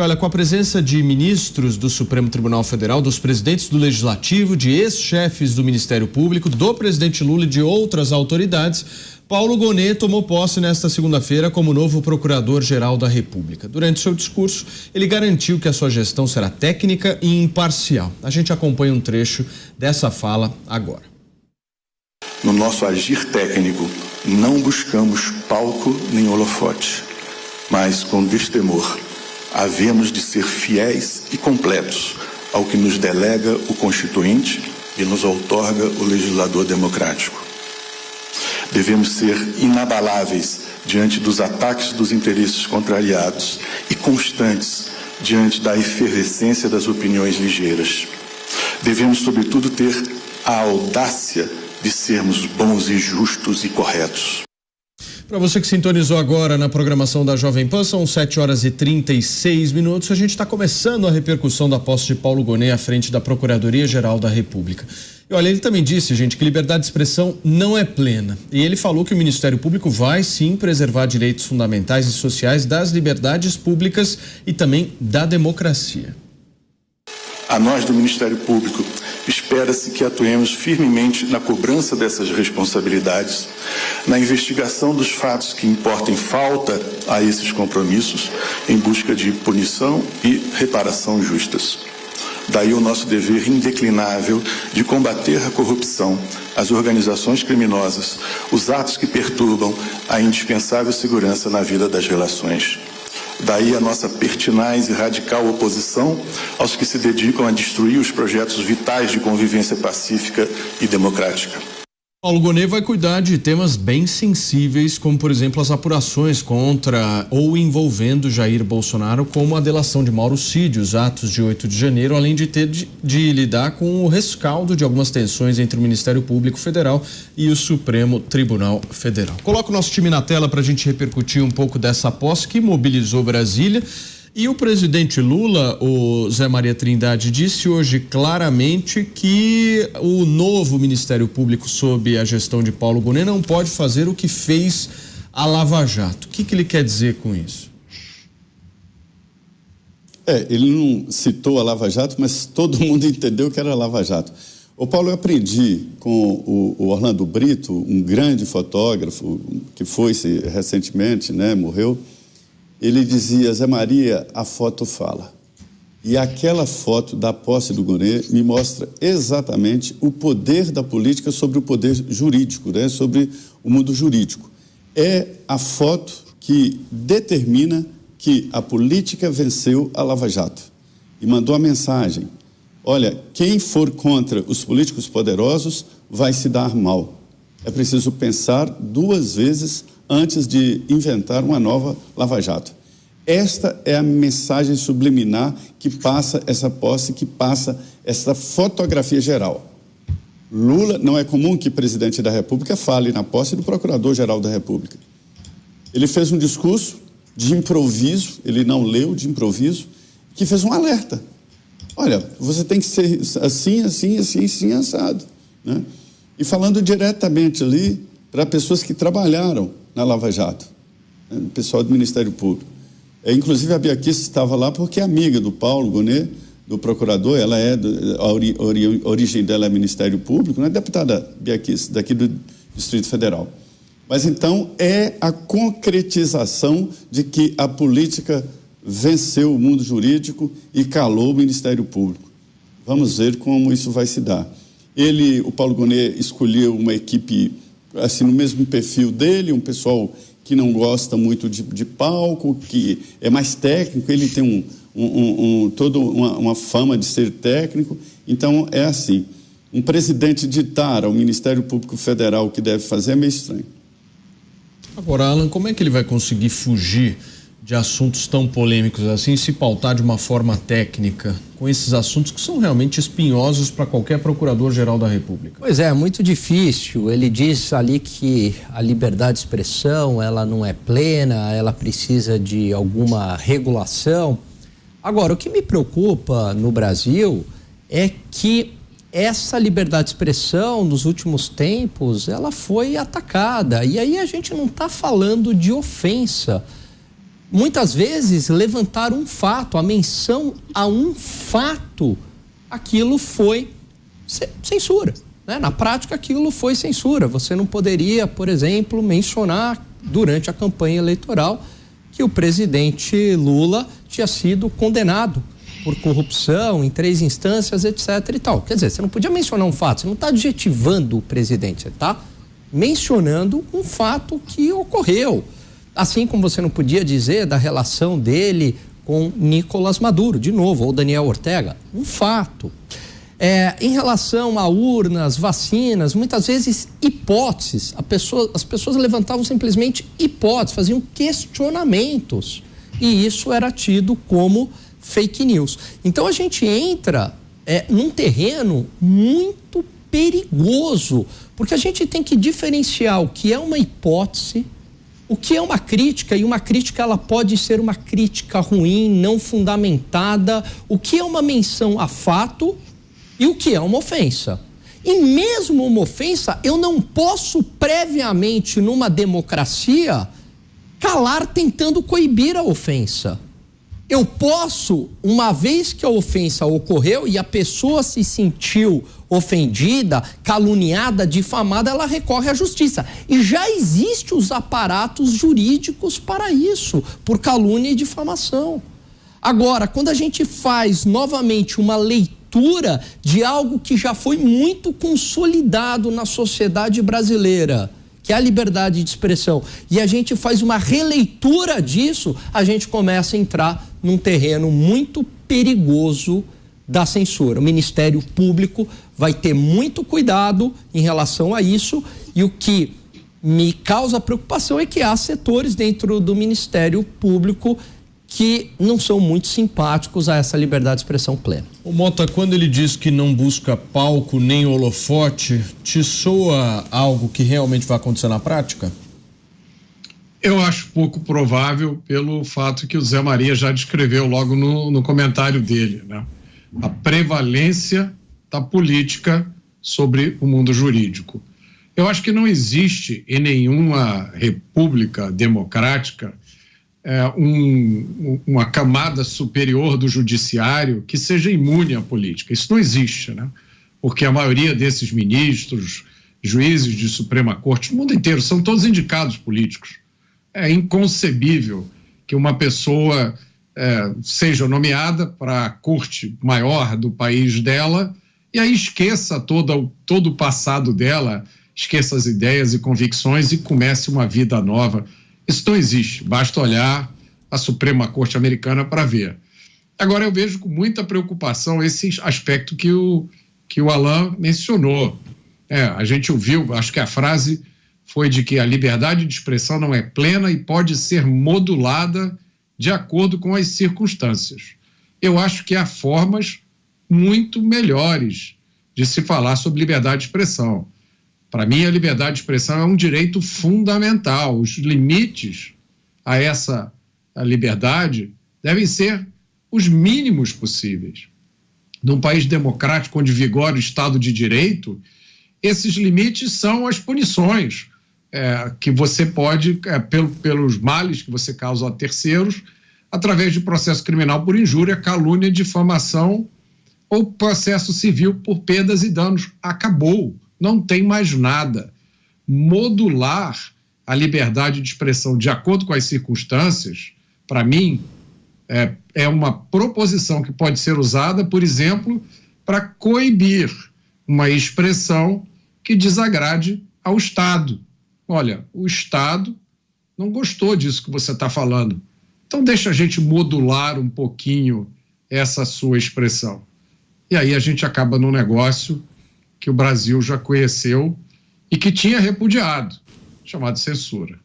Olha, com a presença de ministros do Supremo Tribunal Federal, dos presidentes do Legislativo, de ex-chefes do Ministério Público, do presidente Lula e de outras autoridades, Paulo Gonet tomou posse nesta segunda-feira como novo Procurador-Geral da República. Durante seu discurso, ele garantiu que a sua gestão será técnica e imparcial. A gente acompanha um trecho dessa fala agora. No nosso agir técnico, não buscamos palco nem holofote, mas com destemor, havemos de ser fiéis e completos ao que nos delega o Constituinte e nos outorga o legislador democrático. Devemos ser inabaláveis diante dos ataques dos interesses contrariados e constantes diante da efervescência das opiniões ligeiras. Devemos, sobretudo, ter a audácia de sermos bons e justos e corretos. Para você que sintonizou agora na programação da Jovem Pan, são 7h36. A gente está começando a repercussão da posse de Paulo Gonet à frente da Procuradoria-Geral da República. E olha, ele também disse, gente, que liberdade de expressão não é plena. E ele falou que o Ministério Público vai sim preservar direitos fundamentais e sociais das liberdades públicas e também da democracia. A nós do Ministério Público, espera-se que atuemos firmemente na cobrança dessas responsabilidades, na investigação dos fatos que importem falta a esses compromissos, em busca de punição e reparação justas. Daí o nosso dever indeclinável de combater a corrupção, as organizações criminosas, os atos que perturbam a indispensável segurança na vida das relações. Daí a nossa pertinaz e radical oposição aos que se dedicam a destruir os projetos vitais de convivência pacífica e democrática. Paulo Gonet vai cuidar de temas bem sensíveis, como, por exemplo, as apurações contra ou envolvendo Jair Bolsonaro, como a delação de Mauro Cid, os atos de 8 de janeiro, além de ter de lidar com o rescaldo de algumas tensões entre o Ministério Público Federal e o Supremo Tribunal Federal. Coloca o nosso time na tela para a gente repercutir um pouco dessa posse que mobilizou Brasília. E o presidente Lula, o Zé Maria Trindade, disse hoje claramente que o novo Ministério Público, sob a gestão de Paulo Gonet, não pode fazer o que fez a Lava Jato. O que ele quer dizer com isso? Ele não citou a Lava Jato, mas todo mundo entendeu que era a Lava Jato. Ô Paulo, eu aprendi com o Orlando Brito, um grande fotógrafo que foi-se recentemente, né, morreu. Ele dizia: Zé Maria, a foto fala. E aquela foto da posse do Gonet me mostra exatamente o poder da política sobre o poder jurídico, né? Sobre o mundo jurídico. É a foto que determina que a política venceu a Lava Jato. E mandou a mensagem: olha, quem for contra os políticos poderosos vai se dar mal. É preciso pensar 2 vezes antes de inventar uma nova Lava Jato. Esta é a mensagem subliminar que passa essa posse, que passa essa fotografia geral. Lula, não é comum que o presidente da República fale na posse do Procurador-Geral da República. Ele fez um discurso de improviso, ele não leu, de improviso, que fez um alerta. Olha, você tem que ser assim, assim, assim, assim, assado, né? E falando diretamente ali para pessoas que trabalharam na Lava Jato, né, o pessoal do Ministério Público. Inclusive a Bia Kicis estava lá porque é amiga do Paulo Gonet, do procurador. Ela é, a origem dela é Ministério Público, né? Deputada Bia Kicis, daqui do Distrito Federal. Mas então é a concretização de que a política venceu o mundo jurídico e calou o Ministério Público. Vamos ver como isso vai se dar. O Paulo Gonet, escolheu uma equipe assim no mesmo perfil dele, um pessoal que não gosta muito de palco, que é mais técnico. Ele tem toda uma fama de ser técnico. Então é assim, um presidente ditar ao Ministério Público Federal o que deve fazer é meio estranho. Agora, Alan, como é que ele vai conseguir fugir de assuntos tão polêmicos assim, se pautar de uma forma técnica com esses assuntos que são realmente espinhosos para qualquer procurador-geral da República? Pois é, muito difícil. Ele diz ali que a liberdade de expressão, ela não é plena, ela precisa de alguma regulação. Agora, o que me preocupa no Brasil é que essa liberdade de expressão, nos últimos tempos, ela foi atacada. E aí a gente não está falando de ofensa. muitas vezes levantar um fato, a menção a um fato, aquilo foi censura, né? Na prática, aquilo foi censura. Você não poderia, por exemplo, mencionar durante a campanha eleitoral que o presidente Lula tinha sido condenado por corrupção em 3 instâncias, etc. e tal. Quer dizer, você não podia mencionar um fato, você não está adjetivando o presidente, você está mencionando um fato que ocorreu. Assim como você não podia dizer da relação dele com Nicolás Maduro, de novo, ou Daniel Ortega, um fato. Em relação a urnas, vacinas, muitas vezes hipóteses, as pessoas levantavam simplesmente hipóteses, faziam questionamentos, e isso era tido como fake news. Então a gente entra num terreno muito perigoso, porque a gente tem que diferenciar o que é uma hipótese, o que é uma crítica, e uma crítica ela pode ser uma crítica ruim, não fundamentada, o que é uma menção a fato e o que é uma ofensa. E mesmo uma ofensa, eu não posso previamente numa democracia calar tentando coibir a ofensa. Eu posso, uma vez que a ofensa ocorreu e a pessoa se sentiu ofendida, caluniada, difamada, ela recorre à justiça. E já existem os aparatos jurídicos para isso, por calúnia e difamação. Agora, quando a gente faz novamente uma leitura de algo que já foi muito consolidado na sociedade brasileira, que é a liberdade de expressão, e a gente faz uma releitura disso, a gente começa a entrar num terreno muito perigoso da censura. O Ministério Público vai ter muito cuidado em relação a isso, e o que me causa preocupação é que há setores dentro do Ministério Público que não são muito simpáticos a essa liberdade de expressão plena. O Mota, quando ele diz que não busca palco nem holofote, te soa algo que realmente vai acontecer na prática? Eu acho pouco provável pelo fato que o Zé Maria já descreveu logo no comentário dele, né? A prevalência da política sobre o mundo jurídico. Eu acho que não existe em nenhuma república democrática uma camada superior do judiciário que seja imune à política. Isso não existe, né? Porque a maioria desses ministros, juízes de Suprema Corte, no mundo inteiro, são todos indicados políticos. É inconcebível que uma pessoa seja nomeada para a corte maior do país dela e aí esqueça todo o passado dela, esqueça as ideias e convicções e comece uma vida nova. Isso não existe, basta olhar a Suprema Corte Americana para ver. Agora, eu vejo com muita preocupação esse aspecto que o Alain mencionou. A gente ouviu, acho que a frase foi de que a liberdade de expressão não é plena e pode ser modulada de acordo com as circunstâncias. Eu acho que há formas muito melhores de se falar sobre liberdade de expressão. Para mim, a liberdade de expressão é um direito fundamental. Os limites a essa liberdade devem ser os mínimos possíveis. Num país democrático onde vigora o Estado de Direito, esses limites são as punições que você pode, pelos males que você causa a terceiros, através de processo criminal por injúria, calúnia, difamação ou processo civil por perdas e danos. Acabou. Não tem mais nada. Modular a liberdade de expressão de acordo com as circunstâncias, para mim, é uma proposição que pode ser usada, por exemplo, para coibir uma expressão que desagrade ao Estado. Olha, o Estado não gostou disso que você está falando. Então deixa a gente modular um pouquinho essa sua expressão. E aí a gente acaba num negócio que o Brasil já conheceu e que tinha repudiado, chamado censura.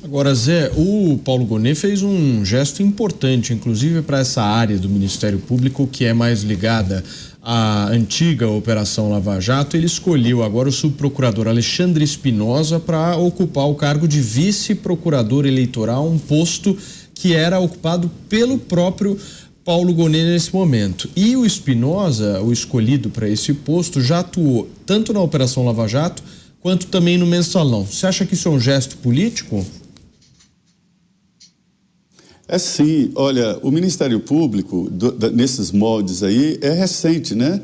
Agora, Zé, o Paulo Gonet fez um gesto importante, inclusive para essa área do Ministério Público que é mais ligada à antiga Operação Lava Jato. Ele escolheu agora o subprocurador Alexandre Espinosa para ocupar o cargo de vice-procurador eleitoral, um posto que era ocupado pelo próprio Paulo Gonet nesse momento. E o Espinosa, o escolhido para esse posto, já atuou tanto na Operação Lava Jato quanto também no Mensalão. Você acha que isso é um gesto político? É sim, olha, o Ministério Público, nesses moldes aí, é recente, né?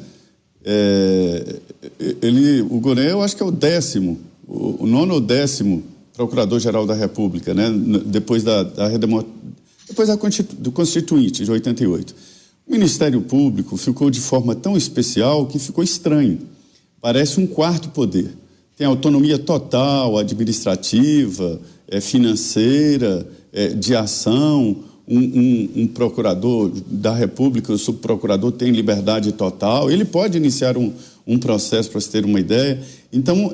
O Gonet, eu acho que é o 9º ou 10º Procurador-Geral da República, né? Depois do Constituinte, de 88. O Ministério Público ficou de forma tão especial que ficou estranho. Parece um quarto poder. Tem autonomia total, administrativa, financeira, de ação. Um procurador da República, o subprocurador, tem liberdade total. Ele pode iniciar um processo, para você ter uma ideia. Então,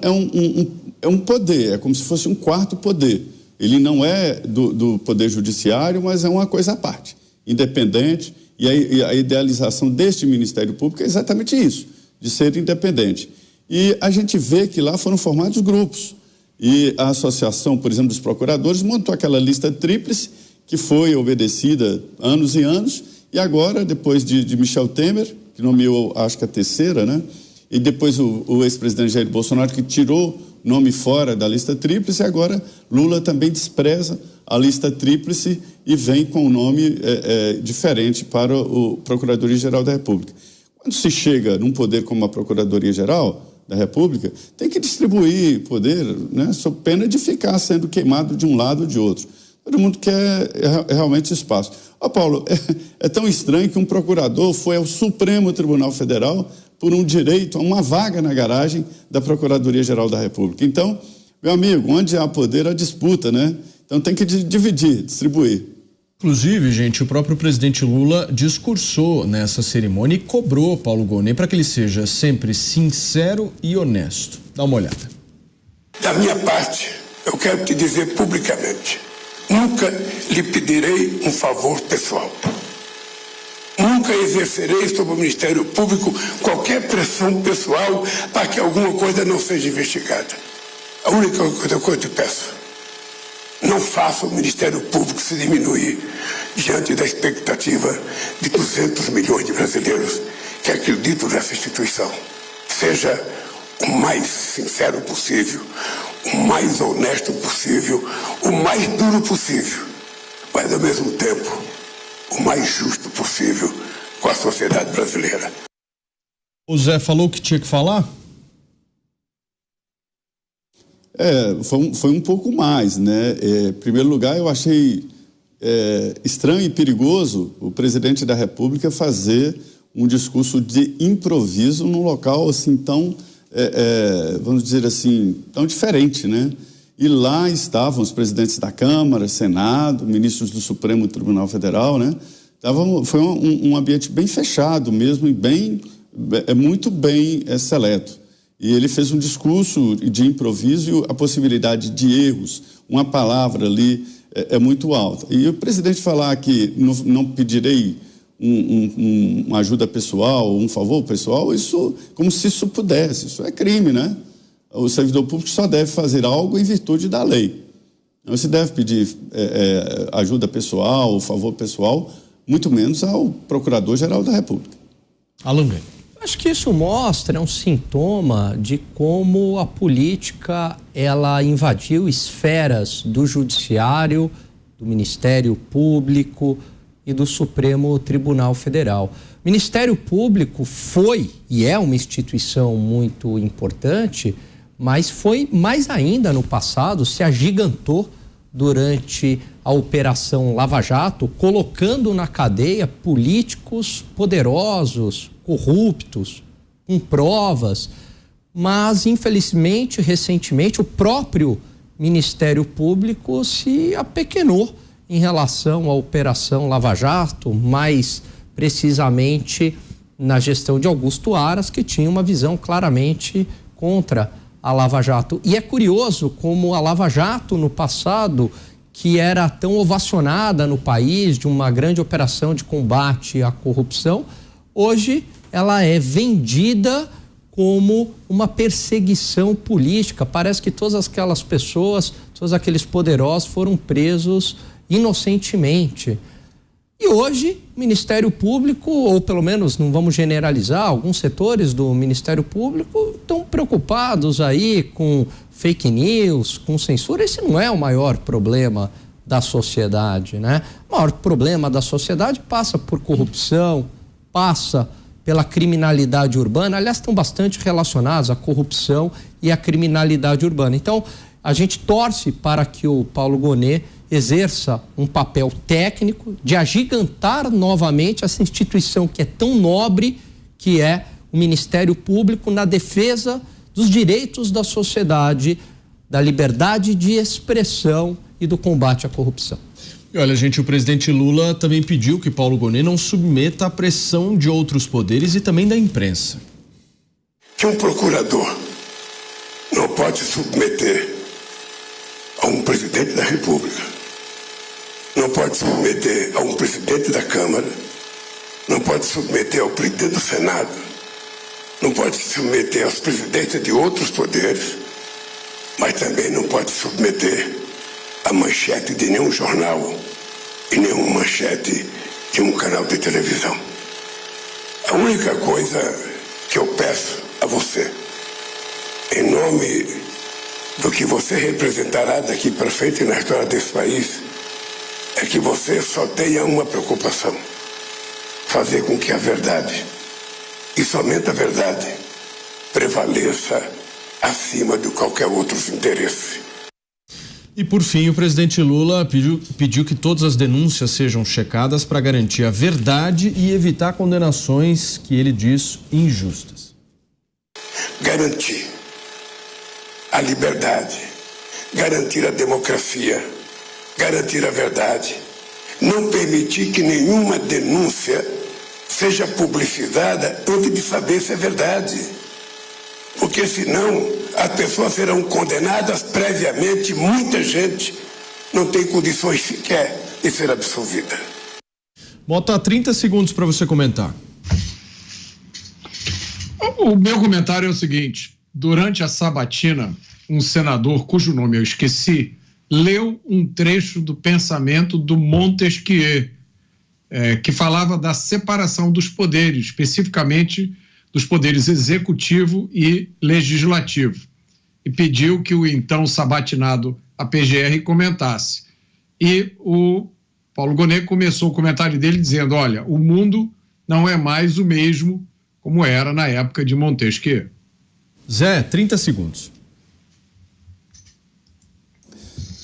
é um poder, é como se fosse um quarto poder. Ele não é do Poder Judiciário, mas é uma coisa à parte, independente. E a idealização deste Ministério Público é exatamente isso, de ser independente. E a gente vê que lá foram formados grupos. E a associação, por exemplo, dos procuradores montou aquela lista tríplice que foi obedecida anos e anos, e agora, depois de Michel Temer, que nomeou, acho que a terceira, né? E depois o ex-presidente Jair Bolsonaro, que tirou nome fora da lista tríplice, e agora Lula também despreza a lista tríplice e vem com um nome diferente para o Procuradoria-Geral da República. Quando se chega num poder como a Procuradoria-Geral da República, tem que distribuir poder, né, sob pena de ficar sendo queimado de um lado ou de outro. Todo mundo quer realmente espaço. Paulo, é tão estranho que um procurador foi ao Supremo Tribunal Federal por um direito a uma vaga na garagem da Procuradoria-Geral da República. Então, meu amigo, onde há poder, há disputa, né? Então tem que dividir, distribuir. Inclusive, gente, o próprio presidente Lula discursou nessa cerimônia e cobrou Paulo Gonet para que ele seja sempre sincero e honesto. Dá uma olhada. Da minha parte, eu quero te dizer publicamente, nunca lhe pedirei um favor pessoal. Nunca exercerei sobre o Ministério Público qualquer pressão pessoal para que alguma coisa não seja investigada. A única coisa que eu te peço, não faça o Ministério Público se diminuir diante da expectativa de 200 milhões de brasileiros que acreditam nessa instituição. Seja o mais sincero possível, o mais honesto possível, o mais duro possível, mas ao mesmo tempo o mais justo possível com a sociedade brasileira. O Zé falou o que tinha que falar? Foi um pouco mais, né? Em primeiro lugar, eu achei estranho e perigoso o presidente da República fazer um discurso de improviso num local assim tão, vamos dizer assim, tão diferente, né? E lá estavam os presidentes da Câmara, Senado, ministros do Supremo Tribunal Federal, né? Foi um ambiente bem fechado mesmo e muito bem seleto. E ele fez um discurso de improviso, a possibilidade de erros, uma palavra ali é muito alta. E o presidente falar que não pedirei uma ajuda pessoal, um favor pessoal, isso, como se isso pudesse, isso é crime, né? O servidor público só deve fazer algo em virtude da lei. Não se deve pedir ajuda pessoal, favor pessoal, muito menos ao Procurador-Geral da República. Alan. Acho que isso mostra, um sintoma de como a política ela invadiu esferas do Judiciário, do Ministério Público e do Supremo Tribunal Federal. O Ministério Público foi e é uma instituição muito importante, mas foi mais ainda no passado, se agigantou durante a Operação Lava Jato, colocando na cadeia políticos poderosos, corruptos, com provas, mas infelizmente, recentemente, o próprio Ministério Público se apequenou em relação à Operação Lava Jato, mais precisamente na gestão de Augusto Aras, que tinha uma visão claramente contra a Lava Jato. E é curioso como a Lava Jato, no passado, que era tão ovacionada no país, de uma grande operação de combate à corrupção, hoje ela é vendida como uma perseguição política. Parece que todas aquelas pessoas, todos aqueles poderosos foram presos inocentemente. E hoje, o Ministério Público, ou pelo menos não vamos generalizar, alguns setores do Ministério Público estão preocupados aí com fake news, com censura. Esse não é o maior problema da sociedade, né? O maior problema da sociedade passa por corrupção, passa pela criminalidade urbana. Aliás, estão bastante relacionados a corrupção e a criminalidade urbana. Então, a gente torce para que o Paulo Gonet exerça um papel técnico de agigantar novamente essa instituição que é tão nobre, que é o Ministério Público, na defesa dos direitos da sociedade, da liberdade de expressão e do combate à corrupção. E olha, gente, o presidente Lula também pediu que Paulo Gonet não submeta à pressão de outros poderes e também da imprensa. Que um procurador não pode submeter a um presidente da República, não pode submeter a um presidente da Câmara, não pode submeter ao presidente do Senado, não pode submeter aos presidentes de outros poderes, mas também não pode submeter a manchete de nenhum jornal e nenhuma manchete de um canal de televisão. A única coisa que eu peço a você, em nome do que você representará daqui para frente na história desse país, é que você só tenha uma preocupação: fazer com que a verdade, e somente a verdade, prevaleça acima de qualquer outro interesse. E por fim, o presidente Lula pediu que todas as denúncias sejam checadas para garantir a verdade e evitar condenações que ele diz injustas. Garantir a liberdade, garantir a democracia, garantir a verdade, não permitir que nenhuma denúncia seja publicizada antes de saber se é verdade, porque senão as pessoas serão condenadas previamente. Muita gente não tem condições sequer de ser absolvida. Mota, 30 segundos para você comentar. O meu comentário é o seguinte: durante a sabatina, um senador cujo nome eu esqueci leu um trecho do pensamento do Montesquieu, que falava da separação dos poderes, especificamente dos poderes executivo e legislativo, e pediu que o então sabatinado APGR comentasse. E o Paulo Gonet começou o comentário dele dizendo: olha, o mundo não é mais o mesmo como era na época de Montesquieu. Zé, 30 segundos.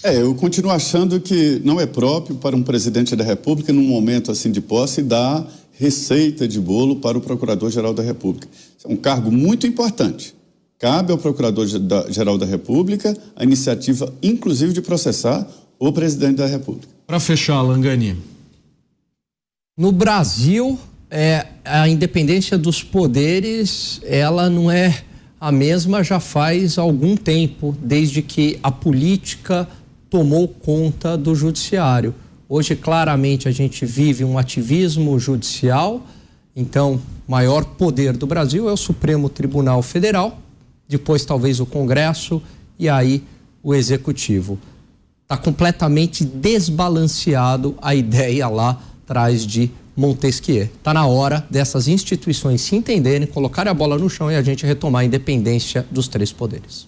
Eu continuo achando que não é próprio para um presidente da República, num momento assim de posse, dar receita de bolo para o Procurador-Geral da República. É um cargo muito importante. Cabe ao Procurador-Geral da República a iniciativa, inclusive, de processar o presidente da República. Para fechar, Langani. No Brasil, a independência dos poderes, ela não é a mesma já faz algum tempo, desde que a política tomou conta do judiciário. Hoje, claramente, a gente vive um ativismo judicial. Então, o maior poder do Brasil é o Supremo Tribunal Federal, depois talvez o Congresso e aí o Executivo. Está completamente desbalanceado a ideia lá atrás de Montesquieu. Está na hora dessas instituições se entenderem, colocarem a bola no chão e a gente retomar a independência dos três poderes.